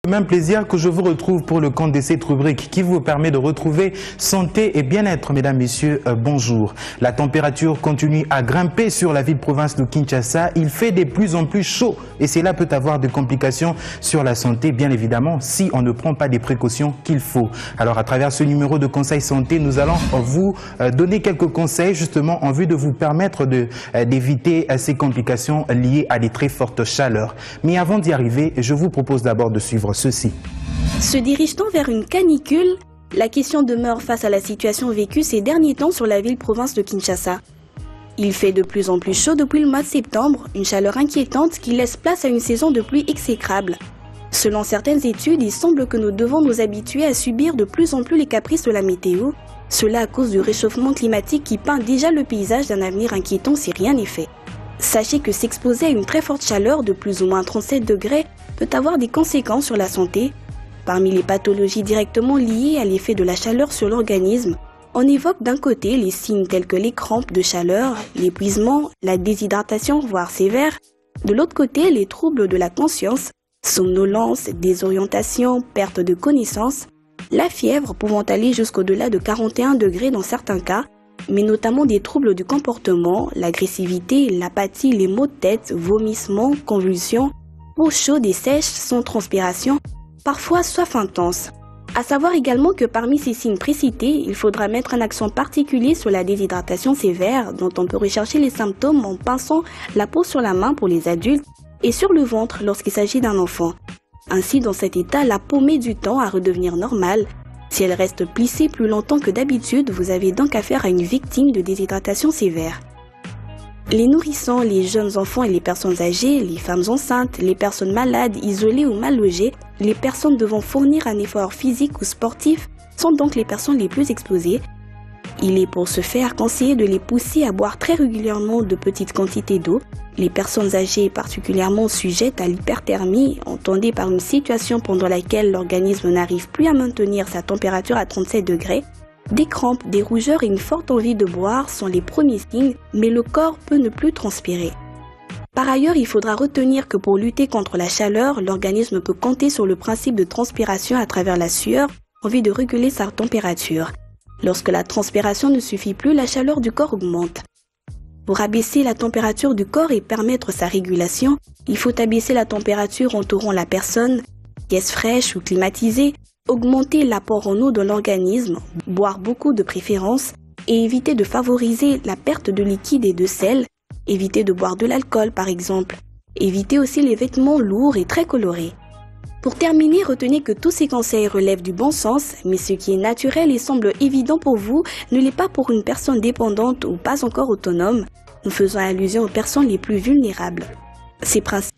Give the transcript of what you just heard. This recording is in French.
Même plaisir que je vous retrouve pour le compte de cette rubrique qui vous permet de retrouver santé et bien-être. Mesdames, Messieurs, bonjour. La température continue à grimper sur la ville-province de Kinshasa. Il fait de plus en plus chaud et cela peut avoir des complications sur la santé, bien évidemment, si on ne prend pas des précautions qu'il faut. Alors, à travers ce numéro de Conseil Santé, nous allons vous donner quelques conseils justement en vue de vous permettre d'éviter ces complications liées à des très fortes chaleurs. Mais avant d'y arriver, je vous propose d'abord de suivre ceci. Se dirige-t-on vers une canicule? La question demeure face à la situation vécue ces derniers temps sur la ville-province de Kinshasa. Il fait de plus en plus chaud depuis le mois de septembre, une chaleur inquiétante qui laisse place à une saison de pluie exécrable. Selon certaines études, il semble que nous devons nous habituer à subir de plus en plus les caprices de la météo, cela à cause du réchauffement climatique qui peint déjà le paysage d'un avenir inquiétant si rien n'est fait. Sachez que s'exposer à une très forte chaleur de plus ou moins 37 degrés peut avoir des conséquences sur la santé. Parmi les pathologies directement liées à l'effet de la chaleur sur l'organisme, on évoque d'un côté les signes tels que les crampes de chaleur, l'épuisement, la déshydratation voire sévère, de l'autre côté les troubles de la conscience, somnolence, désorientation, perte de connaissance, la fièvre pouvant aller jusqu'au-delà de 41 degrés dans certains cas, mais notamment des troubles du comportement, l'agressivité, l'apathie, les maux de tête, vomissements, convulsions, peau chaude et sèche sans transpiration, parfois soif intense. À savoir également que parmi ces signes précités, il faudra mettre un accent particulier sur la déshydratation sévère dont on peut rechercher les symptômes en pinçant la peau sur la main pour les adultes et sur le ventre lorsqu'il s'agit d'un enfant. Ainsi, dans cet état, la peau met du temps à redevenir normale. Si elle reste plissée plus longtemps que d'habitude, vous avez donc affaire à une victime de déshydratation sévère. Les nourrissons, les jeunes enfants et les personnes âgées, les femmes enceintes, les personnes malades, isolées ou mal logées, les personnes devant fournir un effort physique ou sportif sont donc les personnes les plus exposées. Il est pour ce faire conseillé de les pousser à boire très régulièrement de petites quantités d'eau. Les personnes âgées particulièrement sujettes à l'hyperthermie, entendez par une situation pendant laquelle l'organisme n'arrive plus à maintenir sa température à 37 degrés, des crampes, des rougeurs et une forte envie de boire sont les premiers signes, mais le corps peut ne plus transpirer. Par ailleurs, il faudra retenir que pour lutter contre la chaleur, l'organisme peut compter sur le principe de transpiration à travers la sueur en vue de réguler sa température. Lorsque la transpiration ne suffit plus, la chaleur du corps augmente. Pour abaisser la température du corps et permettre sa régulation, il faut abaisser la température entourant la personne, pièce fraîche ou climatisée, augmenter l'apport en eau dans l'organisme, boire beaucoup de préférence et éviter de favoriser la perte de liquide et de sel, éviter de boire de l'alcool par exemple, éviter aussi les vêtements lourds et très colorés. Pour terminer, retenez que tous ces conseils relèvent du bon sens, mais ce qui est naturel et semble évident pour vous ne l'est pas pour une personne dépendante ou pas encore autonome. Nous faisons allusion aux personnes les plus vulnérables. Ces principes